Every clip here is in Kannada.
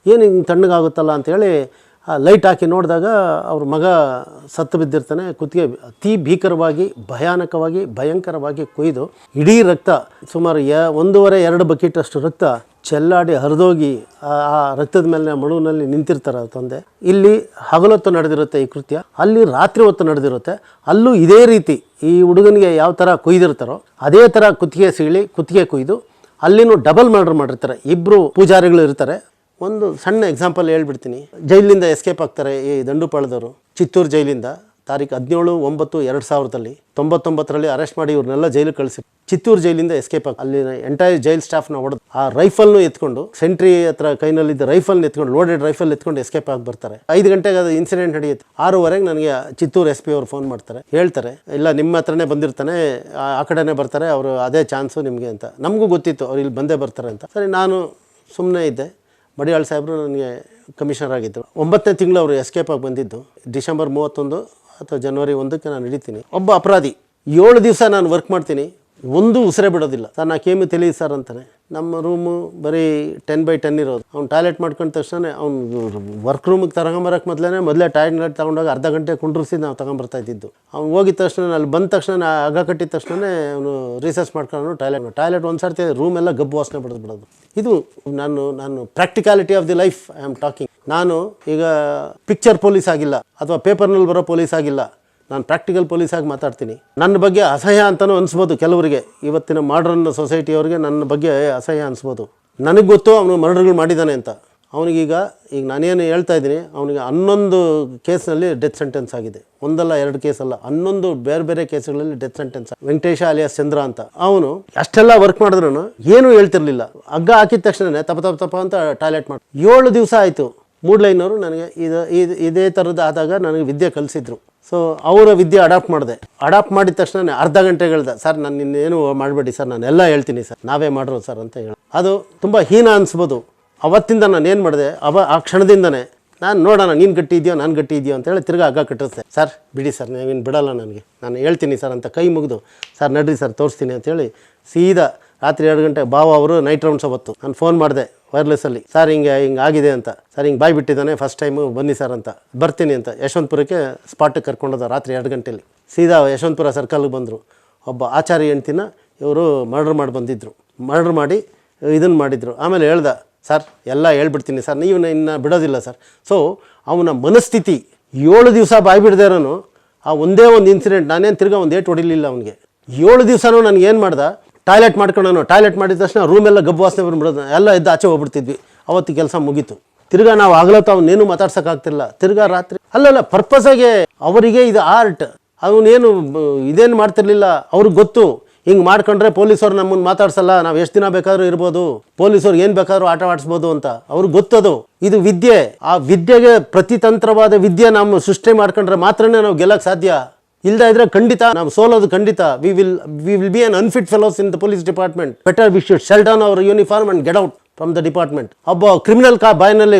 ಏನು ಹಿಂಗೆ ತಣ್ಣಗಾಗುತ್ತಲ್ಲ ಅಂಥೇಳಿ ಲೈಟ್ ಹಾಕಿ ನೋಡಿದಾಗ ಅವ್ರ ಮಗ ಸತ್ತು ಬಿದ್ದಿರ್ತಾನೆ. ಕುತ್ತಿಗೆ ಅತಿ ಭೀಕರವಾಗಿ ಭಯಾನಕವಾಗಿ ಭಯಂಕರವಾಗಿ ಕೊಯ್ದು ಇಡೀ ರಕ್ತ ಸುಮಾರು 1.5-2 ಬಕೆಟ್ ಅಷ್ಟು ರಕ್ತ ಚೆಲ್ಲಾಡಿ ಹರಿದೋಗಿ ಆ ರಕ್ತದ ಮೇಲೆ ಮಡುವಿನಲ್ಲಿ ನಿಂತಿರ್ತಾರೆ ತಂದೆ. ಇಲ್ಲಿ ಹಗಲೊತ್ತು ನಡೆದಿರುತ್ತೆ ಈ ಕೃತ್ಯ, ಅಲ್ಲಿ ರಾತ್ರಿ ಹೊತ್ತು ನಡೆದಿರುತ್ತೆ. ಅಲ್ಲೂ ಇದೇ ರೀತಿ ಈ ಹುಡುಗನಿಗೆ ಯಾವ ಥರ ಕೊಯ್ದಿರ್ತಾರೋ ಅದೇ ಥರ ಕುತ್ತಿಗೆ ಕೊಯ್ದು ಅಲ್ಲಿನೂ ಡಬಲ್ ಮರ್ಡರ್ ಮಾಡಿರ್ತಾರೆ. ಇಬ್ಬರು ಪೂಜಾರಿಗಳು ಇರ್ತಾರೆ. ಒಂದು ಸಣ್ಣ ಎಕ್ಸಾಂಪಲ್ ಹೇಳ್ಬಿಡ್ತೀನಿ. ಜೈಲಿನಿಂದ ಎಸ್ಕೇಪ್ ಆಗ್ತಾರೆ ಈ ದಂಡುಪಾಳ್ಯದವರು. ಚಿತ್ತೂರು ಜೈಲಿಂದ ತಾರೀಕು 17/9/2000 99ರಲ್ಲಿ ಅರೆಸ್ಟ್ ಮಾಡಿ ಇವ್ರನ್ನೆಲ್ಲ ಜೈಲಿಗೆ ಕಳಿಸಿ ಚಿತ್ತೂರು ಜೈಲಿಂದ ಎಸ್ಕೇಪ್ ಆಗಿ ಅಲ್ಲಿ ಎಂಟೈರ್ ಜೈಲ್ ಸ್ಟಾಫ್ನ ಹೊಡೆದು ಆ ರೈಫಲ್ನು ಎತ್ಕೊಂಡು ಸೆಂಟ್ರಿ ಹತ್ರ ಕೈನಲ್ಲಿದ್ದ ರೈಫಲ್ನ ಎತ್ಕೊಂಡು ಲೋಡೆಡ್ ರೈಫಲ್ ಎತ್ಕೊಂಡು ಎಸ್ಕೇಪ್ ಆಗಿ ಬರ್ತಾರೆ. 5 ಗಂಟೆಗೆ ಅದು ಇನ್ಸಿಡೆಂಟ್ ನಡೆಯುತ್ತೆ. 6:15 ನನಗೆ ಚಿತ್ತೂರು SP ಅವರು ಫೋನ್ ಮಾಡ್ತಾರೆ. ಹೇಳ್ತಾರೆ, ಇಲ್ಲ ನಿಮ್ಮ ಹತ್ರನೇ ಬಂದಿರ್ತಾನೆ, ಆ ಕಡೆನೇ ಬರ್ತಾರೆ ಅವರು, ಅದೇ ಚಾನ್ಸು ನಿಮಗೆ ಅಂತ. ನಮಗೂ ಗೊತ್ತಿತ್ತು ಅವ್ರು ಇಲ್ಲಿ ಬಂದೇ ಬರ್ತಾರೆ ಅಂತ. ಸರಿ, ನಾನು ಸುಮ್ಮನೆ ಇದ್ದೆ. ಮಡಿಯಾಳ್ ಸಾಹೇಬರು ನನಗೆ ಕಮಿಷನರ್ ಆಗಿದ್ದರು. 9ನೇ ತಿಂಗಳು ಅವರು ಎಸ್ಕೇಪ್ ಆಗಿ ಬಂದಿದ್ದು. ಡಿಸೆಂಬರ್ 31 ಅಥವಾ ಜನವರಿ 1ಕ್ಕೆ ನಾನು ಹಿಡಿತೀನಿ. ಒಬ್ಬ ಅಪರಾಧಿ 7 ದಿವಸ ನಾನು ವರ್ಕ್ ಮಾಡ್ತೀನಿ, ಒಂದು ಉಸಿರೇ ಬಿಡೋದಿಲ್ಲ. ಸರ್ ನಾ ಕೇಮು ತಿಳಿಯಿ ಸರ್ ಅಂತಾನೆ. ನಮ್ಮ ರೂಮು ಬರೀ 10x10 ಇರೋದು. ಅವ್ನು ಟಾಯ್ಲೆಟ್ ಮಾಡ್ಕೊಂಡ ತಕ್ಷಣ ಅವ್ನು ವರ್ಕ್ ರೂಮಿಗೆ ತಗೊಂಬರಕ್ಕೆ ಮೊದಲೇ ಟಾಯ್ಲೆಟ್ ತೊಗೊಂಡೋಗಿ ಅರ್ಧ ಗಂಟೆ ಕುಂಡ್ರಿಸಿ ನಾವು ತಗೊಂಬರ್ತಾ ಇದ್ದಿದ್ದು. ಅವ್ನು ಹೋಗಿದ ತಕ್ಷಣ ಅಲ್ಲಿ ಬಂದ ತಕ್ಷಣ ಹಗ್ಗ ಕಟ್ಟಿದ ತಕ್ಷಣ ಅವನು ರಿಸರ್ಚ್ ಮಾಡ್ಕೊಂಡು ಟಾಯ್ಲೆಟ್ ಒಂದು ಸರ್ತಿ ರೂಮ್ ಎಲ್ಲ ಗಬ್ಬು ವಾಸನೆ ಬಿಡೋದು. ಇದು ನಾನು practicality of the life I am talking. ನಾನು ಈಗ ಪಿಕ್ಚರ್ ಪೊಲೀಸ್ ಆಗಿಲ್ಲ ಅಥವಾ ಪೇಪರ್ನಲ್ಲಿ ಬರೋ ಪೊಲೀಸ್ ಆಗಿಲ್ಲ, ನಾನು ಪ್ರಾಕ್ಟಿಕಲ್ ಪೊಲೀಸಾಗಿ ಮಾತಾಡ್ತೀನಿ. ನನ್ನ ಬಗ್ಗೆ ಅಸಹ್ಯ ಅಂತಲೂ ಅನಿಸ್ಬೋದು ಕೆಲವರಿಗೆ, ಇವತ್ತಿನ ಮಾಡರ್ನ್ ಸೊಸೈಟಿಯವ್ರಿಗೆ ನನ್ನ ಬಗ್ಗೆ ಅಸಹ್ಯ ಅನಿಸ್ಬೋದು. ನನಗೆ ಗೊತ್ತು ಅವನು ಮರ್ಡರ್ಗಳು ಮಾಡಿದ್ದಾನೆ ಅಂತ. ಅವನಿಗೀಗ ನಾನೇನು ಹೇಳ್ತಾ ಇದ್ದೀನಿ, ಅವನಿಗೆ 11 ಕೇಸ್ನಲ್ಲಿ ಡೆತ್ ಸೆಂಟೆನ್ಸ್ ಆಗಿದೆ. 1-2 ಕೇಸಲ್ಲ, 11 ಬೇರೆ ಕೇಸ್ಗಳಲ್ಲಿ ಡೆತ್ ಸೆಂಟೆನ್ಸ್. ವೆಂಕಟೇಶ ಅಲಿಯಾಸ್ ಚಂದ್ರ ಅಂತ ಅವನು ಅಷ್ಟೆಲ್ಲ ವರ್ಕ್ ಮಾಡಿದ್ರು ಏನೂ ಹೇಳ್ತಿರ್ಲಿಲ್ಲ. ಹಗ್ಗ ಹಾಕಿದ ತಕ್ಷಣ ತಪ್ಪ ಅಂತ ಟಾಯ್ಲೆಟ್ ಮಾಡಿ 7 ದಿವಸ ಆಯಿತು. ಮೂಡ್ಲೈನವರು ನನಗೆ ಇದೇ ಥರದ್ದು ಆದಾಗ ನನಗೆ ವಿದ್ಯೆ ಕಲಿಸಿದ್ರು. ಸೊ ಅವರ ವಿದ್ಯೆ ಅಡಾಪ್ಟ್ ಮಾಡಿದ ತಕ್ಷಣ ಅರ್ಧ ಗಂಟೆಗೆ ಹೇಳ್ದೆ, ಸರ್ ನಾನು ಇನ್ನೇನು ಮಾಡಬೇಡಿ ಸರ್, ನಾನೆಲ್ಲ ಹೇಳ್ತೀನಿ ಸರ್, ನಾವೇ ಮಾಡಿರೋದು ಸರ್ ಅಂತ ಹೇಳಿ. ಅದು ತುಂಬ ಹೀನ ಅನಿಸ್ಬೋದು. ಅವತ್ತಿಂದ ನಾನು ಏನು ಮಾಡಿದೆ, ಆ ಕ್ಷಣದಿಂದನೇ ನಾನು ನೋಡೋಣ ನೀನು ಗಟ್ಟಿ ಇದೆಯೋ ನಾನು ಗಟ್ಟಿ ಇದೆಯೋ ಅಂತೇಳಿ ತಿರ್ಗಿ ಹಗ್ಗ ಕಟ್ಟಿಸ್ದೆ. ಸರ್ ಬಿಡಿ ಸರ್, ನೀವೇನು ಬಿಡಲ್ಲ ನನಗೆ, ನಾನು ಹೇಳ್ತೀನಿ ಸರ್ ಅಂತ ಕೈ ಮುಗಿದು, ಸರ್ ನಡ್ರಿ ಸರ್ ತೋರಿಸ್ತೀನಿ ಅಂತೇಳಿ ಸೀದಾ ರಾತ್ರಿ 2 ಗಂಟೆ ಬಾವ ಅವರು ನೈಟ್ ರೌಂಡ್ಸ್ ಅವತ್ತು ನಾನು ಫೋನ್ ಮಾಡಿದೆ ವೈರ್ಲೆಸ್ಸಲ್ಲಿ, ಸರ್ ಹಿಂಗೆ ಆಗಿದೆ ಅಂತ. ಸರ್ ಹಿಂಗೆ ಬಾಯ್ ಬಿಟ್ಟಿದ್ದಾನೆ, ಫಸ್ಟ್ ಟೈಮು ಬನ್ನಿ ಸರ್ ಅಂತ. ಬರ್ತೀನಿ ಅಂತ ಯಶವಂತಪುರಕ್ಕೆ ಸ್ಪಾಟಿಗೆ ಕರ್ಕೊಂಡೋದ ರಾತ್ರಿ 2 ಗಂಟೆಯಲ್ಲಿ. ಸೀದಾ ಯಶವಂತಪುರ ಸರ್ಕಲ್ಗೆ ಬಂದರು. ಒಬ್ಬ ಆಚಾರಿ ಹೆಂಡ್ತಿನ ಇವರು ಮರ್ಡರ್ ಮಾಡಿ ಇದನ್ನು ಮಾಡಿದರು. ಆಮೇಲೆ ಹೇಳ್ದ, ಸರ್ ಎಲ್ಲ ಹೇಳ್ಬಿಡ್ತೀನಿ ಸರ್, ನೀವು ಇನ್ನು ಬಿಡೋದಿಲ್ಲ ಸರ್. ಸೊ ಅವನ ಮನಸ್ಥಿತಿ 7 ದಿವಸ ಬಾಯಿ ಬಿಡದೇ ಇರೋನು, ಆ ಒಂದೇ ಒಂದು ಇನ್ಸಿಡೆಂಟ್, ನಾನೇನು ತಿರ್ಗಾ ಒಂದು ಏಟು ಹೊಡಿಲಿಲ್ಲ ಅವನಿಗೆ. 7 ದಿವಸನೂ ನನಗೇನು ಮಾಡ್ದೆ, ಟಾಯ್ಲೆಟ್ ಮಾಡಿದ ತಕ್ಷಣ ರೂಮೆಲ್ಲ ಗಬ್ಬು ವಾಸನೆ ಬಂದ್ಬಿಡೋದು, ಎಲ್ಲ ಎದ್ದು ಆಚೆ ಹೋಗ್ಬಿಡ್ತಿದ್ವಿ. ಅವತ್ತು ಕೆಲಸ ಮುಗೀತು. ತಿರ್ಗಾ ನಾವು ಆಗ್ಲತ್ತ ಅವನೇನು ಮಾತಾಡ್ಸೋಕ್ಕಾಗ್ತಿಲ್ಲ. ತಿರ್ಗಾ ರಾತ್ರಿ ಅಲ್ಲಲ್ಲ ಪರ್ಪಸಾಗೆ ಅವರಿಗೆ ಇದು ಆರ್ಟ್. ಅವನೇನು ಇದೇನು ಮಾಡ್ತಿರ್ಲಿಲ್ಲ. ಅವ್ರಿಗೆ ಗೊತ್ತು ಹಿಂಗೆ ಮಾಡ್ಕೊಂಡ್ರೆ ಪೊಲೀಸವ್ರು ನಮ್ಮನ್ನು ಮಾತಾಡ್ಸಲ್ಲ, ನಾವು ಎಷ್ಟು ದಿನ ಬೇಕಾದ್ರೂ ಇರ್ಬೋದು, ಪೊಲೀಸವ್ರು ಏನು ಬೇಕಾದ್ರೂ ಆಟ ಆಡಿಸ್ಬೋದು ಅಂತ ಅವ್ರಿಗೆ ಗೊತ್ತದು. ಇದು ವಿದ್ಯೆ. ಆ ವಿದ್ಯೆಗೆ ಪ್ರತಿತಂತ್ರವಾದ ವಿದ್ಯೆ ನಾವು ಸೃಷ್ಟಿ ಮಾಡ್ಕೊಂಡ್ರೆ ಮಾತ್ರನೇ ನಾವು ಗೆಲ್ಲಕ್ಕೆ ಸಾಧ್ಯ. ಇಲ್ಲದ ಇದ್ರೆ ಖಂಡಿತ ನಾವು ಸೋಲೋದು ಖಂಡಿತ. We will be un unfit fellows in the police department. Better we should shell down our uniform and get out from the department. ಒಬ್ಬ ಕ್ರಿಮಿನಲ್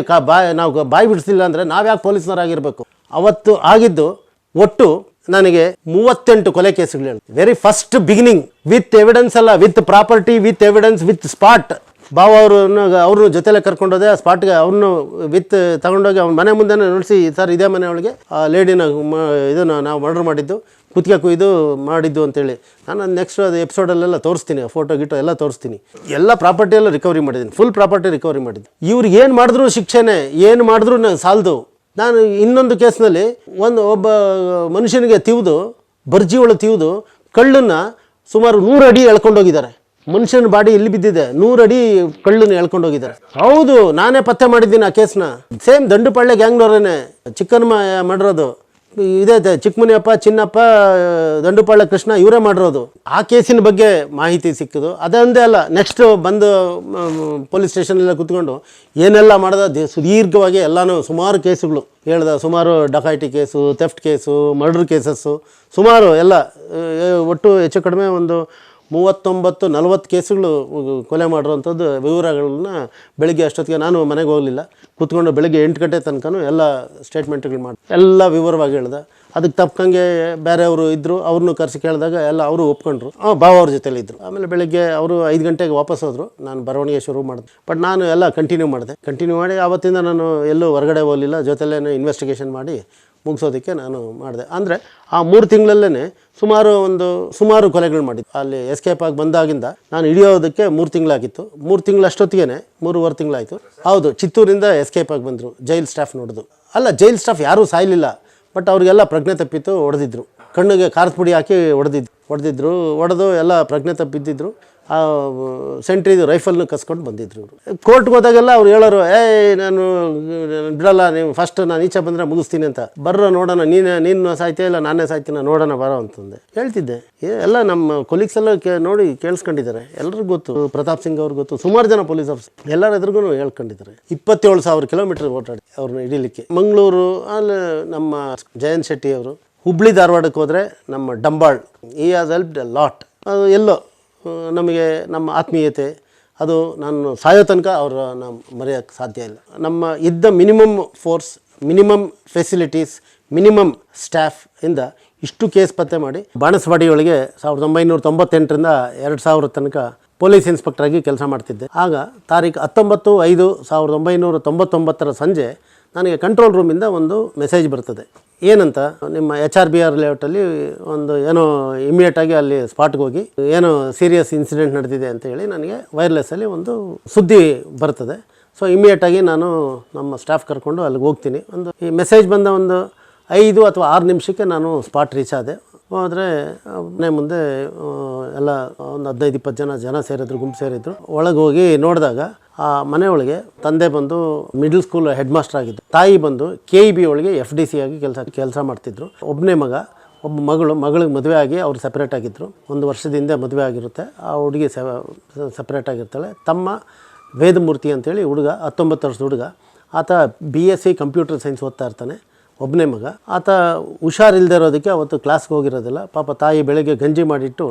ನಾವು ಬಾಯಿ ಬಿಡಿಸಿಲ್ಲ ಅಂದರೆ ನಾವು ಯಾಕೆ ಪೊಲೀಸ್ನವರಾಗಿರಬೇಕು? ಅವತ್ತು ಆಗಿದ್ದು ಒಟ್ಟು ನನಗೆ 38 ಕೊಲೆ ಕೇಸುಗಳು ಹೇಳಿ. Very first beginning with evidence ಅಲ್ಲ, with property, with evidence, with spot. ಬಾವ ಅವ್ರನ್ನ ಜೊತೆಲೆ ಕರ್ಕೊಂಡೋದೆ ಆ ಸ್ಪಾಟ್ಗೆ. ಅವ್ರನ್ನು ವಿತ್ ತಗೊಂಡೋಗಿ ಅವ್ನ ಮನೆ ಮುಂದೆ ನೋಡಿಸಿ, ಸರ್ ಇದೇ ಮನೆ ಒಳಗೆ ಆ ಲೇಡಿನ ಇದನ್ನು ನಾವು ಮರ್ಡರ್ ಮಾಡಿದ್ದು, ಕುತ್ತಿಗೆ ಕೊಯ್ದು ಮಾಡಿದ್ದು ಅಂತೇಳಿ. ನಾನು ನೆಕ್ಸ್ಟ್ ಅದು ಎಪಿಸೋಡಲ್ಲೆಲ್ಲ ತೋರಿಸ್ತೀನಿ, ಫೋಟೋ ಗಿಟೋ ಎಲ್ಲ ತೋರಿಸ್ತೀನಿ. ಎಲ್ಲ ಪ್ರಾಪರ್ಟಿ ಎಲ್ಲ ರಿಕವರಿ ಮಾಡಿದ್ದೀನಿ, ಫುಲ್ ಪ್ರಾಪರ್ಟಿ ರಿಕವರಿ ಮಾಡಿದ್ದು. ಇವ್ರಿಗೆ ಏನು ಮಾಡಿದ್ರು ಶಿಕ್ಷೆನೇ, ಏನು ಮಾಡಿದ್ರು ಸಾಲದು. ನಾನು ಇನ್ನೊಂದು ಕೇಸ್ನಲ್ಲಿ ಒಬ್ಬ ಮನುಷ್ಯನಿಗೆ ಬರ್ಜಿ ಒಳಗೆ ಕಳ್ಳನ್ನು ಸುಮಾರು 100 ಅಡಿ ಎಳ್ಕೊಂಡೋಗಿದ್ದಾರೆ. ಮನುಷ್ಯನ ಬಾಡಿ ಇಲ್ಲಿ ಬಿದ್ದಿದೆ, 100 ಅಡಿ ಕಳ್ಳನ್ನು ಎಳ್ಕೊಂಡೋಗಿದ್ದಾರೆ. ಹೌದು, ನಾನೇ ಪತ್ತೆ ಮಾಡಿದ್ದೀನಿ ಆ ಕೇಸ್ನ. ಸೇಮ್ ದಂಡುಪಾಳ್ಯ ಗ್ಯಾಂಗ್ನವರೇನೆ ಚಿಕ್ಕನ ಮಾಡಿರೋದು. ಇದೇ ಚಿಕ್ಕಮುನಿಯಪ್ಪ, ಚಿನ್ನಪ್ಪ, ದಂಡುಪಾಳ್ಯ ಕೃಷ್ಣ ಇವರೇ ಮಾಡಿರೋದು. ಆ ಕೇಸಿನ ಬಗ್ಗೆ ಮಾಹಿತಿ ಸಿಕ್ಕಿದ್ದು. ಅದೊಂದೇ ಅಲ್ಲ, ನೆಕ್ಸ್ಟ್ ಬಂದು ಪೊಲೀಸ್ ಸ್ಟೇಷನೆಲ್ಲ ಕೂತ್ಕೊಂಡು ಏನೆಲ್ಲ ಮಾಡ್ದ ಸುದೀರ್ಘವಾಗಿ ಎಲ್ಲನೂ ಸುಮಾರು ಕೇಸುಗಳು ಹೇಳ್ದ. ಸುಮಾರು dacoity case, theft case, murder cases ಸುಮಾರು ಎಲ್ಲ ಒಟ್ಟು ಹೆಚ್ಚು ಕಡಿಮೆ ಒಂದು 39-40 ಕೇಸುಗಳು ಕೊಲೆ ಮಾಡಿರೋವಂಥದ್ದು ವಿವರಗಳನ್ನ ಬೆಳಗ್ಗೆ ಅಷ್ಟೊತ್ತಿಗೆ ನಾನು ಮನೆಗೆ ಹೋಗಲಿಲ್ಲ, ಕೂತ್ಕೊಂಡು ಬೆಳಗ್ಗೆ 8 ಗಂಟೆ ತನಕ ಎಲ್ಲ ಸ್ಟೇಟ್ಮೆಂಟ್ಗಳು ಮಾಡಿ ಎಲ್ಲ ವಿವರವಾಗಿ ಹೇಳ್ದೆ. ಅದಕ್ಕೆ ತಕ್ಕಂಗೆ ಬೇರೆಯವರು ಇದ್ದರು, ಅವ್ರನ್ನೂ ಕರೆಸಿ ಕೇಳಿದಾಗ ಎಲ್ಲ ಅವರು ಒಪ್ಕೊಂಡ್ರು. ಬಾವ ಅವ್ರ ಜೊತೆಲಿ ಇದ್ದರು. ಆಮೇಲೆ ಬೆಳಗ್ಗೆ ಅವರು 5 ಗಂಟೆಗೆ ವಾಪಸ್ ಹೋದರು. ನಾನು ಬರವಣಿಗೆ ಶುರು ಮಾಡಿದೆ. ಬಟ್ ನಾನು ಎಲ್ಲ ಕಂಟಿನ್ಯೂ ಮಾಡಿ ಆವತ್ತಿಂದ ನಾನು ಎಲ್ಲೂ ಹೊರಗಡೆ ಹೋಗಲಿಲ್ಲ. ಜೊತೆಲೇ ಇನ್ವೆಸ್ಟಿಗೇಷನ್ ಮಾಡಿ ಮುಗಿಸೋದಕ್ಕೆ ನಾನು ಮಾಡಿದೆ. ಅಂದರೆ ಆ 3 ತಿಂಗಳಲ್ಲೇ ಸುಮಾರು ಕೊಲೆಗಳು ಮಾಡಿದ್ದು. ಅಲ್ಲಿ ಎಸ್ಕೇಪ್ ಆಗಿ ಬಂದಾಗಿಂದ ನಾನು ಹಿಡಿಯೋದಕ್ಕೆ 3 ತಿಂಗಳಾಗಿತ್ತು. 3 ತಿಂಗಳಷ್ಟೊತ್ತಿಗೆ 3.5 ತಿಂಗಳಾಯಿತು. ಹೌದು, ಚಿತ್ತೂರಿಂದ ಎಸ್ಕೇಪ್ ಆಗಿ ಬಂದರು. ಜೈಲ್ ಸ್ಟಾಫ್ ನೋಡಿದ್ರು. ಅಲ್ಲ, ಜೈಲ್ ಸ್ಟಾಫ್ ಯಾರೂ ಸಾಯಲಿಲ್ಲ. ಬಟ್ ಅವ್ರಿಗೆಲ್ಲ ಪ್ರಜ್ಞೆ ತಪ್ಪಿತ್ತು, ಹೊಡೆದಿದ್ರು. ಕಣ್ಣಿಗೆ ಖಾರದ ಪುಡಿ ಹಾಕಿ ಹೊಡೆದು ಎಲ್ಲ ಪ್ರಜ್ಞೆ ತಪ್ಪಿದ್ದಿದ್ರು. ಆ ಸೆಂಟ್ರಿದು ರೈಫಲ್ನ ಕಸ್ಕೊಂಡು ಬಂದಿದ್ರು ಇವರು. ಕೋರ್ಟ್ಗೆ ಹೋದಾಗೆಲ್ಲ ಅವ್ರು ಹೇಳೋರು, ನಾನು ಬಿಡಲ್ಲ, ನೀವು ಫಸ್ಟ್ ನಾನು ಈಚೆ ಬಂದರೆ ಮುಗಿಸ್ತೀನಿ ಅಂತ. ಬರ್ರೋ ನೋಡೋಣ, ನೀನು ಸಾಯ್ತೀಯ ಇಲ್ಲ ನಾನೇ ಸಾಯ್ತೀನ ನೋಡೋಣ ಬರೋ ಅಂತಂದೆ. ಹೇಳ್ತಿದ್ದೆ. ಎಲ್ಲ ನಮ್ಮ ಕೊಲೀಗ್ಸ್ ಎಲ್ಲ ನೋಡಿ ಕೇಳಿಸ್ಕೊಂಡಿದ್ದಾರೆ. ಎಲ್ಲರಿಗೂ ಗೊತ್ತು, ಪ್ರತಾಪ್ ಸಿಂಗ್ ಅವ್ರಿಗೆ ಗೊತ್ತು, ಸುಮಾರು ಜನ ಪೊಲೀಸ್ ಆಫೀಸರ್ ಎಲ್ಲರ ಎದುರಿಗೂ ಹೇಳ್ಕೊಂಡಿದ್ದಾರೆ. 27,000 ಕಿಲೋಮೀಟರ್ ಓಡಾಡಿ ಅವ್ರನ್ನ ಹಿಡೀಲಿಕ್ಕೆ. ಮಂಗಳೂರು ಅಲ್ಲಿ ನಮ್ಮ ಜಯಂತ್ ಶೆಟ್ಟಿ ಅವರು, ಹುಬ್ಳಿ ಧಾರವಾಡಕ್ಕೆ ಹೋದರೆ ನಮ್ಮ ಡಂಬಾಳ್, ಈ ಹ್ಯಾಸ್ ಹೆಲ್ಪ್ಡ್ ಎ ಲಾಟ್. ಅದು ಎಲ್ಲೋ ನಮಗೆ ನಮ್ಮ ಆತ್ಮೀಯತೆ ಅದು ನಾನು ಸಾಯೋ ತನಕ ಅವ್ರನ್ನ ಮರೆಯೋಕ್ಕೆ ಸಾಧ್ಯ ಇಲ್ಲ. ನಮ್ಮ ಇದ್ದ minimum force, minimum facilities, minimum staff ಇಂದ ಇಷ್ಟು ಕೇಸ್ ಪತ್ತೆ ಮಾಡಿ ಬಾಣಸವಾಡಿಯೊಳಗೆ 1998ರಿಂದ 2000 ತನಕ ಪೊಲೀಸ್ ಇನ್ಸ್ಪೆಕ್ಟರಾಗಿ ಕೆಲಸ ಮಾಡ್ತಿದ್ದೆ. ಆಗ ತಾರೀಕು 19/5/1999 ಸಂಜೆ ನನಗೆ ಕಂಟ್ರೋಲ್ ರೂಮಿಂದ ಒಂದು ಮೆಸೇಜ್ ಬರ್ತದೆ. ಏನಂತ, ನಿಮ್ಮ HRBR ಲೇಔಟಲ್ಲಿ ಒಂದು ಏನೋ ಇಮಿಡಿಯೇಟಾಗಿ ಅಲ್ಲಿ ಸ್ಪಾಟ್ಗೆ ಹೋಗಿ ಏನೋ ಸೀರಿಯಸ್ ಇನ್ಸಿಡೆಂಟ್ ನಡೆದಿದೆ ಅಂತ ಹೇಳಿ ನನಗೆ ವೈರ್ಲೆಸ್ಸಲ್ಲಿ ಒಂದು ಸುದ್ದಿ ಬರ್ತದೆ. ಸೊ ಇಮಿಡಿಯೇಟಾಗಿ ನಾನು ನಮ್ಮ ಸ್ಟಾಫ್ ಕರ್ಕೊಂಡು ಅಲ್ಲಿಗೆ ಹೋಗ್ತೀನಿ. ಈ ಮೆಸೇಜ್ ಬಂದ ಒಂದು 5 ಅಥವಾ 6 ನಿಮಿಷಕ್ಕೆ ನಾನು ಸ್ಪಾಟ್ ರೀಚ್ ಆದೆ. ಹೋದರೆ ಮನೆ ಮುಂದೆ ಎಲ್ಲ ಒಂದು 15-20 ಜನ ಸೇರಿದ್ರು, ಗುಂಪು ಸೇರಿದ್ರು. ಒಳಗೆ ಹೋಗಿ ನೋಡಿದಾಗ ಆ ಮನೆಯೊಳಗೆ ತಂದೆ ಬಂದು ಮಿಡಲ್ ಸ್ಕೂಲ್ ಹೆಡ್ ಮಾಸ್ಟರ್ ಆಗಿದ್ದು, ತಾಯಿ ಬಂದು KEB ಒಳಗೆ FDC ಆಗಿ ಕೆಲಸ ಮಾಡ್ತಿದ್ರು. ಒಬ್ಬನೇ ಮಗ, ಒಬ್ಬ ಮಗಳಿಗೆ ಮದುವೆ ಆಗಿ ಅವ್ರು ಸಪ್ರೇಟ್ ಆಗಿದ್ದರು. 1 ವರ್ಷದ ಹಿಂದೆ ಮದುವೆ ಆಗಿರುತ್ತೆ. ಆ ಹುಡುಗಿ ಸಪ್ರೇಟ್ ಆಗಿರ್ತಾಳೆ. ತಮ್ಮ ವೇದಮೂರ್ತಿ ಅಂತೇಳಿ ಹುಡುಗ, 19 ವರ್ಷದ ಹುಡುಗ. ಆತ BSc ಕಂಪ್ಯೂಟರ್ ಸೈನ್ಸ್ ಓದ್ತಾ ಇರ್ತಾನೆ. ಒಬ್ಬನೇ ಮಗ. ಆತ ಹುಷಾರಿಲ್ಲದೆ ಇರೋದಕ್ಕೆ ಅವತ್ತು ಕ್ಲಾಸ್ಗೆ ಹೋಗಿರೋದಿಲ್ಲ. ಪಾಪ ತಾಯಿ ಬೆಳಗ್ಗೆ ಗಂಜಿ ಮಾಡಿಟ್ಟು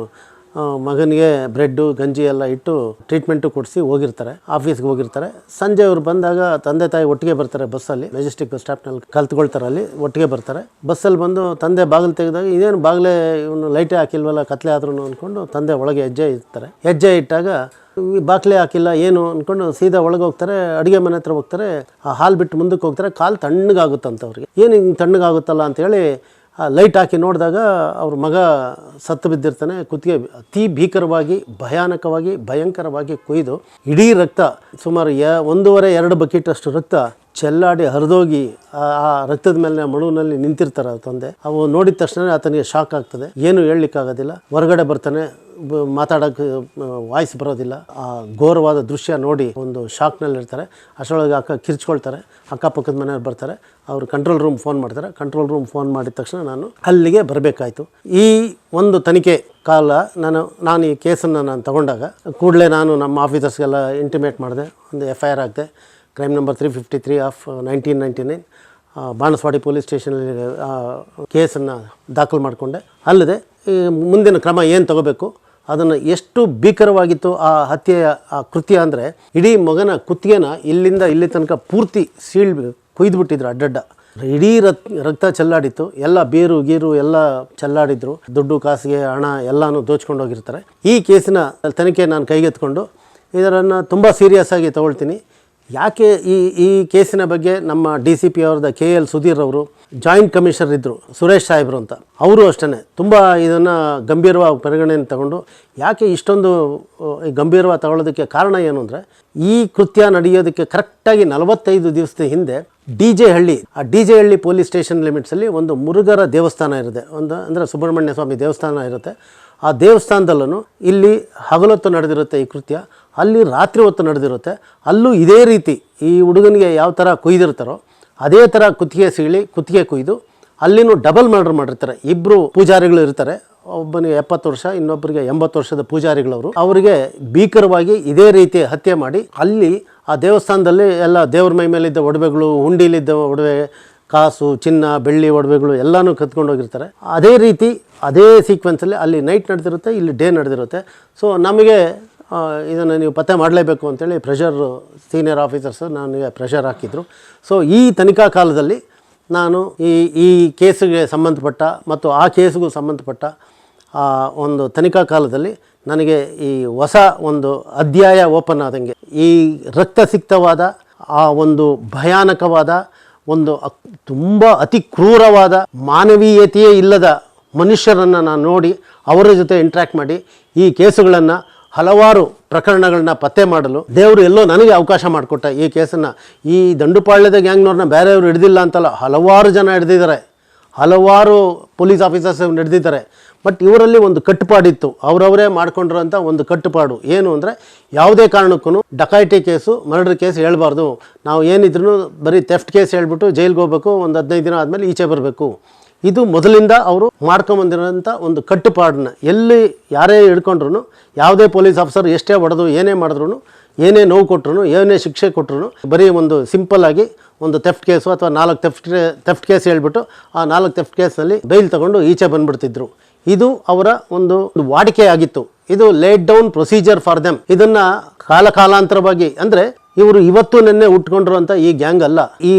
ಮಗನಿಗೆ ಬ್ರೆಡ್ಡು ಗಂಜಿ ಎಲ್ಲ ಇಟ್ಟು ಟ್ರೀಟ್ಮೆಂಟು ಕೊಡಿಸಿ ಹೋಗಿರ್ತಾರೆ, ಆಫೀಸ್ಗೆ ಹೋಗಿರ್ತಾರೆ. ಸಂಜೆ ಅವ್ರು ಬಂದಾಗ ತಂದೆ ತಾಯಿ ಒಟ್ಟಿಗೆ ಬರ್ತಾರೆ ಬಸ್ಸಲ್ಲಿ. ಮೆಜೆಸ್ಟಿಕ್ ಬಸ್ ಸ್ಟಾಪ್ನಲ್ಲಿ ಕಲ್ತ್ಕೊಳ್ತಾರೆ, ಅಲ್ಲಿ ಒಟ್ಟಿಗೆ ಬರ್ತಾರೆ. ಬಸ್ಸಲ್ಲಿ ಬಂದು ತಂದೆ ಬಾಗಿಲು ತೆಗೆದಾಗ ಇದೇನು ಬಾಗಿಲೇ ಇವನು ಲೈಟೇ ಹಾಕಿಲ್ವಲ್ಲ, ಕತ್ಲೆ ಆದ್ರೂ ಅಂದ್ಕೊಂಡು ತಂದೆ ಒಳಗೆ ಹೆಜ್ಜೆ ಇಟ್ಟಾಗ ಬಾಗಿಲೇ ಹಾಕಿಲ್ಲ ಏನು ಅಂದ್ಕೊಂಡು ಸೀದಾ ಒಳಗೆ ಹೋಗ್ತಾರೆ. ಅಡುಗೆ ಮನೆ ಹತ್ರ ಹೋಗ್ತಾರೆ. ಆ ಹಾಲು ಬಿಟ್ಟು ಮುಂದಕ್ಕೆ ಹೋಗ್ತಾರೆ. ಕಾಲು ತಣ್ಣಗಾಗುತ್ತಂತ ಅವ್ರಿಗೆ. ಏನು ಹಿಂಗೆ ತಣ್ಣಗಾಗುತ್ತಲ್ಲ ಅಂತೇಳಿ ಲೈಟ್ ಹಾಕಿ ನೋಡಿದಾಗ ಅವ್ರ ಮಗ ಸತ್ತು ಬಿದ್ದಿರ್ತಾನೆ. ಕುತ್ತಿಗೆ ಅತಿ ಭೀಕರವಾಗಿ, ಭಯಂಕರವಾಗಿ ಕೊಯ್ದು ಇಡೀ ರಕ್ತ, ಸುಮಾರು 1.5-2 ಬಕೆಟ್ ಅಷ್ಟು ರಕ್ತ ಚೆಲ್ಲಾಡಿ ಹರಿದೋಗಿ ಆ ರಕ್ತದ ಮೇಲೆ ಮಡುವಿನಲ್ಲಿ ನಿಂತಿರ್ತಾರೆ ತಂದೆ. ಅವು ನೋಡಿದ ತಕ್ಷಣ ಆತನಿಗೆ ಶಾಕ್ ಆಗ್ತದೆ. ಏನು ಹೇಳಲಿಕ್ಕಾಗೋದಿಲ್ಲ. ಹೊರಗಡೆ ಬರ್ತಾನೆ, ಮಾತಾಡೋಕ್ಕೆ ವಾಯ್ಸ್ ಬರೋದಿಲ್ಲ. ಆ ಘೋರವಾದ ದೃಶ್ಯ ನೋಡಿ ಒಂದು ಶಾಕ್ನಲ್ಲಿರ್ತಾರೆ. ಅಷ್ಟರೊಳಗೆ ಕಿರ್ಚ್ಕೊಳ್ತಾರೆ. ಅಕ್ಕಪಕ್ಕದ ಮನೆಯವ್ರು ಬರ್ತಾರೆ. ಅವರು ಕಂಟ್ರೋಲ್ ರೂಮ್ ಫೋನ್ ಮಾಡ್ತಾರೆ. ಕಂಟ್ರೋಲ್ ರೂಮ್ ಫೋನ್ ಮಾಡಿದ ತಕ್ಷಣ ನಾನು ಅಲ್ಲಿಗೆ ಬರಬೇಕಾಯ್ತು. ಈ ಒಂದು ತನಿಖೆ ಕಾಲ ನಾನು ಈ ಕೇಸನ್ನು ನಾನು ತಗೊಂಡಾಗ ಕೂಡಲೇ ನಾನು ನಮ್ಮ ಆಫೀಸರ್ಸ್ಗೆಲ್ಲ ಇಂಟಿಮೇಟ್ ಮಾಡಿದೆ. ಒಂದು FIR ಹಾಕಿದೆ. Crime number 353 of 1999 Banaswadi police ಸ್ಟೇಷನಲ್ಲಿ ಕೇಸನ್ನು ದಾಖಲು ಮಾಡಿಕೊಂಡೆ. ಅಲ್ಲದೆ ಈ ಮುಂದಿನ ಕ್ರಮ ಏನು ತಗೋಬೇಕು, ಅದನ್ನು ಎಷ್ಟು ಭೀಕರವಾಗಿತ್ತು ಆ ಹತ್ಯೆಯ ಆ ಕೃತ್ಯ ಅಂದರೆ, ಇಡೀ ಮಗನ ಕುತ್ತಿಗೆನ ಇಲ್ಲಿಂದ ಇಲ್ಲಿ ತನಕ ಪೂರ್ತಿ ಕೊಯ್ದುಬಿಟ್ಟಿದ್ರು ಅಡ್ಡಡ್ಡ. ಇಡೀ ರಕ್ತ ಚೆಲ್ಲಾಡಿತ್ತು. ಎಲ್ಲ ಬೇರು ಗೀರು ಎಲ್ಲ ಚೆಲ್ಲಾಡಿದ್ರು. ದುಡ್ಡು ಕಾಸಿಗೆ ಹಣ ಎಲ್ಲನೂ ದೋಚ್ಕೊಂಡು ಹೋಗಿರ್ತಾರೆ. ಈ ಕೇಸಿನ ತನಿಖೆ ನಾನು ಕೈಗೆತ್ಕೊಂಡು ಇದನ್ನು ತುಂಬ ಸೀರಿಯಸ್ ಆಗಿ ತಗೊಳ್ತೀನಿ. ಯಾಕೆ ಈ ಕೇಸಿನ ಬಗ್ಗೆ ನಮ್ಮ DCP ಅವ್ರದ್ದು KL ಸುಧೀರ್ ಅವರು, ಜಾಯಿಂಟ್ ಕಮಿಷನರ್ ಇದ್ದರು ಸುರೇಶ್ ಸಾಹೇಬರು ಅಂತ, ಅವರು ಅಷ್ಟೇ ತುಂಬ ಇದನ್ನು ಗಂಭೀರವಾಗಿ ಪರಿಗಣನೆಯನ್ನು ತಗೊಂಡು, ಯಾಕೆ ಇಷ್ಟೊಂದು ಗಂಭೀರವಾಗಿ ತಗೊಳ್ಳೋದಕ್ಕೆ ಕಾರಣ ಏನು ಅಂದರೆ, ಈ ಕೃತ್ಯ ನಡೆಯೋದಕ್ಕೆ ಕರೆಕ್ಟಾಗಿ 45 ದಿವಸದ ಹಿಂದೆ DJ ಹಳ್ಳಿ ಪೊಲೀಸ್ ಸ್ಟೇಷನ್ ಲಿಮಿಟ್ಸಲ್ಲಿ ಒಂದು ಮುರುಘರ ದೇವಸ್ಥಾನ ಇರುತ್ತೆ. ಅಂದರೆ ಸುಬ್ರಹ್ಮಣ್ಯ ಸ್ವಾಮಿ ದೇವಸ್ಥಾನ ಇರುತ್ತೆ. ಆ ದೇವಸ್ಥಾನದಲ್ಲೂ ಇಲ್ಲಿ ಹಗಲೊತ್ತು ನಡೆದಿರುತ್ತೆ ಈ ಕೃತ್ಯ, ಅಲ್ಲಿ ರಾತ್ರಿ ಹೊತ್ತು ನಡೆದಿರುತ್ತೆ. ಅಲ್ಲೂ ಇದೇ ರೀತಿ ಈ ಹುಡುಗನಿಗೆ ಯಾವ ಥರ ಕೊಯ್ದಿರ್ತಾರೋ ಅದೇ ಥರ ಕುತ್ತಿಗೆ ಕೊಯ್ದು ಅಲ್ಲಿನೂ ಡಬಲ್ ಮರ್ಡರ್ ಮಾಡಿರ್ತಾರೆ. 2 ಪೂಜಾರಿಗಳು ಇರ್ತಾರೆ. ಒಬ್ಬನಿಗೆ 70 ವರ್ಷ, ಇನ್ನೊಬ್ಬರಿಗೆ 80 ವರ್ಷದ ಪೂಜಾರಿಗಳವರು. ಅವರಿಗೆ ಭೀಕರವಾಗಿ ಇದೇ ರೀತಿ ಹತ್ಯೆ ಮಾಡಿ ಅಲ್ಲಿ ಆ ದೇವಸ್ಥಾನದಲ್ಲಿ ಎಲ್ಲ ದೇವ್ರ ಮೈ ಮೇಲಿದ್ದ ಒಡವೆಗಳು, ಹುಂಡಿಲಿದ್ದ ಒಡವೆ, ಕಾಸು, ಚಿನ್ನ, ಬೆಳ್ಳಿ ಒಡವೆಗಳು ಎಲ್ಲನೂ ಕತ್ಕೊಂಡು ಹೋಗಿರ್ತಾರೆ. ಅದೇ ರೀತಿ ಅದೇ ಸೀಕ್ವೆನ್ಸಲ್ಲಿ ಅಲ್ಲಿ ನೈಟ್ ನಡೆದಿರುತ್ತೆ, ಇಲ್ಲಿ ಡೇ ನಡೆದಿರುತ್ತೆ. ಸೊ ನಮಗೆ ಇದನ್ನು ನೀವು ಪತ್ತೆ ಮಾಡಲೇಬೇಕು ಅಂತೇಳಿ ಸೀನಿಯರ್ ಆಫೀಸರ್ಸ್ ನನಗೆ ಪ್ರೆಷರ್ ಹಾಕಿದರು. ಸೊ ಈ ತನಿಖಾ ಕಾಲದಲ್ಲಿ ನಾನು ಈ ಕೇಸಿಗೆ ಸಂಬಂಧಪಟ್ಟ ಮತ್ತು ಆ ಕೇಸಿಗೂ ಸಂಬಂಧಪಟ್ಟ ಒಂದು ತನಿಖಾ ಕಾಲದಲ್ಲಿ ನನಗೆ ಈ ಹೊಸ ಒಂದು ಅಧ್ಯಾಯ ಓಪನ್ ಆದಂಗೆ ಈ ರಕ್ತಸಿಕ್ತವಾದ ಆ ಒಂದು ಭಯಾನಕವಾದ ಒಂದು ತುಂಬ ಅತಿ ಕ್ರೂರವಾದ ಮಾನವೀಯತೆಯೇ ಇಲ್ಲದ ಮನುಷ್ಯರನ್ನು ನಾನು ನೋಡಿ ಅವರ ಜೊತೆ ಇಂಟ್ರ್ಯಾಕ್ಟ್ ಮಾಡಿ ಈ ಕೇಸುಗಳನ್ನು ಹಲವಾರು ಪ್ರಕರಣಗಳನ್ನ ಪತ್ತೆ ಮಾಡಲು ದೇವರು ಎಲ್ಲೋ ನನಗೆ ಅವಕಾಶ ಮಾಡಿಕೊಟ್ಟ. ಈ ಕೇಸನ್ನು ಈ ದಂಡುಪಾಳ್ಯದ ಗ್ಯಾಂಗ್ನವ್ರನ್ನ ಬೇರೆಯವರು ಹಿಡ್ದಿಲ್ಲ ಅಂತಲ್ಲ, ಹಲವಾರು ಜನ ಹಿಡ್ದಿದ್ದಾರೆ, ಹಲವಾರು ಪೊಲೀಸ್ ಆಫೀಸರ್ಸ್ ಹಿಡ್ದಿದ್ದಾರೆ. ಬಟ್ ಇವರಲ್ಲಿ ಒಂದು ಕಟ್ಟುಪಾಡಿತ್ತು, ಅವರವರೇ ಮಾಡ್ಕೊಂಡಿರೋಂಥ ಒಂದು ಕಟ್ಟುಪಾಡು ಏನು ಅಂದರೆ ಯಾವುದೇ ಕಾರಣಕ್ಕೂ ಡಕಾಯಿಟಿ ಕೇಸು ಮರ್ಡರ್ ಕೇಸ್ ಹೇಳ್ಬಾರ್ದು. ನಾವು ಏನಿದ್ರೂ ಬರೀ ಥೆಫ್ಟ್ ಕೇಸ್ ಹೇಳ್ಬಿಟ್ಟು ಜೈಲಿಗೆ ಹೋಗ್ಬೇಕು, ಒಂದು 15 ದಿನ ಆದಮೇಲೆ ಈಚೆ ಬರಬೇಕು. ಇದು ಮೊದಲಿಂದ ಅವರು ಮಾಡ್ಕೊಂಬಂದಿರೋಂಥ ಒಂದು ಕಟ್ಟುಪಾಡನ್ನ ಎಲ್ಲಿ ಯಾರೇ ಹಿಡ್ಕೊಂಡ್ರು, ಯಾವುದೇ ಪೊಲೀಸ್ ಆಫೀಸರ್ ಎಷ್ಟೇ ಹೊಡೆದು ಏನೇ ಮಾಡಿದ್ರು, ಏನೇ ನೋವು ಕೊಟ್ಟರು, ಏನೇ ಶಿಕ್ಷೆ ಕೊಟ್ಟರು, ಬರೀ ಒಂದು ಸಿಂಪಲ್ಲಾಗಿ ಒಂದು ಥೆಫ್ಟ್ ಕೇಸು ಅಥವಾ 4 ಥೆಫ್ಟ್ ಕೇಸ್ ಹೇಳ್ಬಿಟ್ಟು ಆ 4 ಥೆಫ್ಟ್ ಕೇಸ್ನಲ್ಲಿ ಬೈಲ್ ತಗೊಂಡು ಈಚೆ ಬಂದುಬಿಡ್ತಿದ್ರು. ಇದು ಅವರ ಒಂದು ವಾಡಿಕೆ ಆಗಿತ್ತು. ಇದು late down procedure for them. ಇದನ್ನು ಕಾಲಾಂತರವಾಗಿ ಅಂದರೆ ಇವರು ಇವತ್ತು ನಿನ್ನೆ ಉಟ್ಕೊಂಡಿರುವಂಥ ಈ ಗ್ಯಾಂಗ್ ಅಲ್ಲ. ಈ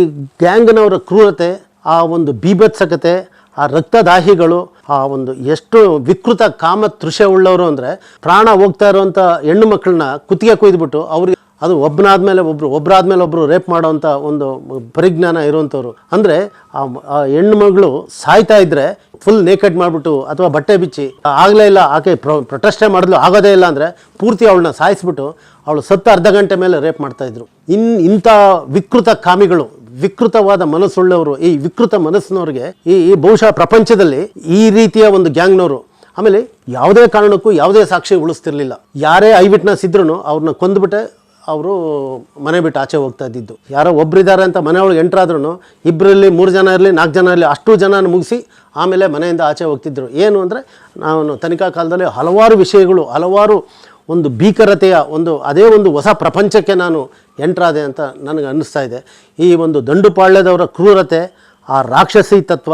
ಗ್ಯಾಂಗ್ನವರ ಕ್ರೂರತೆ, ಆ ಒಂದು ಬೀಭತ್ಸಕತೆ, ಆ ರಕ್ತದಾಹಿಗಳು, ಆ ಒಂದು ಎಷ್ಟು ವಿಕೃತ ಕಾಮ ತೃಷೆ ಉಳ್ಳವರು ಅಂದರೆ ಪ್ರಾಣ ಹೋಗ್ತಾ ಇರುವಂಥ ಹೆಣ್ಣು ಮಕ್ಕಳನ್ನ ಕುತ್ತಿಗೆ ಕೊಯ್ದುಬಿಟ್ಟು ಅವ್ರಿಗೆ ಅದು ಒಬ್ಬರಾದ್ಮೇಲೆ ಒಬ್ಬರು ರೇಪ್ ಮಾಡೋವಂಥ ಒಂದು ಪರಿಜ್ಞಾನ ಇರುವಂಥವ್ರು. ಅಂದರೆ ಆ ಹೆಣ್ಣು ಮಗಳು ಸಾಯ್ತಾ ಇದ್ದರೆ ಫುಲ್ ನೇಕೆಡ್ ಮಾಡಿಬಿಟ್ಟು ಅಥವಾ ಬಟ್ಟೆ ಬಿಚ್ಚಿ ಆಗಲೇ ಇಲ್ಲ, ಆಕೆ ಪ್ರೊಟೆಸ್ಟೇ ಮಾಡಿದ್ಲು, ಆಗೋದೇ ಇಲ್ಲ ಅಂದರೆ ಪೂರ್ತಿ ಅವಳನ್ನ ಸಾಯಿಸ್ಬಿಟ್ಟು ಅವಳು ಸತ್ತ ಅರ್ಧ ಗಂಟೆ ಮೇಲೆ ರೇಪ್ ಮಾಡ್ತಾಯಿದ್ರು. ಇಂಥ ವಿಕೃತ ಕಾಮಿಗಳು, ವಿಕೃತವಾದ ಮನಸ್ಸುಳ್ಳವರು, ಈ ವಿಕೃತ ಮನಸ್ಸಿನವ್ರಿಗೆ ಈ ಬಹುಶಃ ಪ್ರಪಂಚದಲ್ಲಿ ಈ ರೀತಿಯ ಒಂದು ಗ್ಯಾಂಗ್ನವರು. ಆಮೇಲೆ ಯಾವುದೇ ಕಾರಣಕ್ಕೂ ಯಾವುದೇ ಸಾಕ್ಷಿ ಉಳಿಸ್ತಿರ್ಲಿಲ್ಲ. ಯಾರೇ ಐ ವಿಟ್ನೆಸ್ ಇದ್ರೂ ಅವ್ರನ್ನ ಕೊಂದುಬಿಟ್ಟೆ ಅವರು ಮನೆ ಬಿಟ್ಟು ಆಚೆ ಹೋಗ್ತಾ ಇದ್ದಿದ್ದು. ಯಾರೋ ಒಬ್ಬರಿದ್ದಾರೆ ಅಂತ ಮನೆ ಒಳಗೆ ಎಂಟ್ರಾದ್ರೂ 2 ಇರಲಿ 3 ಜನ ಇರಲಿ 4 ಜನ ಇರಲಿ ಅಷ್ಟು ಜನನ ಮುಗಿಸಿ ಆಮೇಲೆ ಮನೆಯಿಂದ ಆಚೆ ಹೋಗ್ತಿದ್ರು. ಏನು ಅಂದರೆ ನಾನು ತನಿಖಾ ಕಾಲದಲ್ಲಿ ಹಲವಾರು ವಿಷಯಗಳು, ಹಲವಾರು ಒಂದು ಭೀಕರತೆಯ ಅದೇ ಒಂದು ಹೊಸ ಪ್ರಪಂಚಕ್ಕೆ ನಾನು ಎಂಟ್ರಾದೆ ಅಂತ ನನಗೆ ಅನ್ನಿಸ್ತಾ ಇದೆ. ಈ ಒಂದು ದಂಡುಪಾಳ್ಯದವರ ಕ್ರೂರತೆ, ಆ ರಾಕ್ಷಸಿ ತತ್ವ,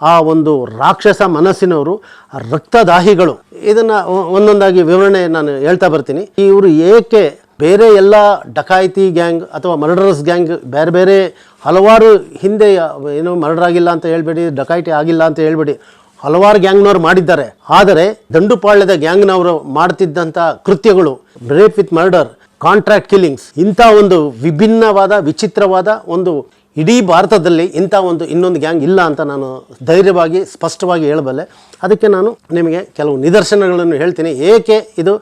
ಆ ಒಂದು ರಾಕ್ಷಸ ಮನಸ್ಸಿನವರು, ಆ ರಕ್ತದಾಹಿಗಳು, ಇದನ್ನು ಒಂದೊಂದಾಗಿ ವಿವರಣೆ ನಾನು ಹೇಳ್ತಾ ಬರ್ತೀನಿ. ಇವರು ಏಕೆ ಬೇರೆ ಎಲ್ಲ ಡಕಾಯಿತಿ ಗ್ಯಾಂಗ್ ಅಥವಾ ಮರ್ಡರರ್ಸ್ ಗ್ಯಾಂಗ್ ಬೇರೆ ಬೇರೆ ಹಲವಾರು ಹಿಂದೆ ಏನು ಮರ್ಡರ್ ಆಗಿಲ್ಲ ಅಂತ ಹೇಳ್ಬೇಡಿ, ಡಕಾಯಿಟಿ ಆಗಿಲ್ಲ ಅಂತ ಹೇಳ್ಬೇಡಿ, ಹಲವಾರು ಗ್ಯಾಂಗ್ನವ್ರು ಮಾಡಿದ್ದಾರೆ. ಆದರೆ ದಂಡುಪಾಳ್ಯದ ಗ್ಯಾಂಗ್ನವರು ಮಾಡ್ತಿದ್ದಂಥ ಕೃತ್ಯಗಳು, rape with murder, contract killings, ಇಂಥ ಒಂದು ವಿಭಿನ್ನವಾದ ವಿಚಿತ್ರವಾದ ಒಂದು ಇಡೀ ಭಾರತದಲ್ಲಿ ಇಂಥ ಇನ್ನೊಂದು ಗ್ಯಾಂಗ್ ಇಲ್ಲ ಅಂತ ನಾನು ಧೈರ್ಯವಾಗಿ ಸ್ಪಷ್ಟವಾಗಿ ಹೇಳಬಲ್ಲೆ. ಅದಕ್ಕೆ ನಾನು ನಿಮಗೆ ಕೆಲವು ನಿದರ್ಶನಗಳನ್ನು ಹೇಳ್ತೀನಿ. ಏಕೆ ಇದು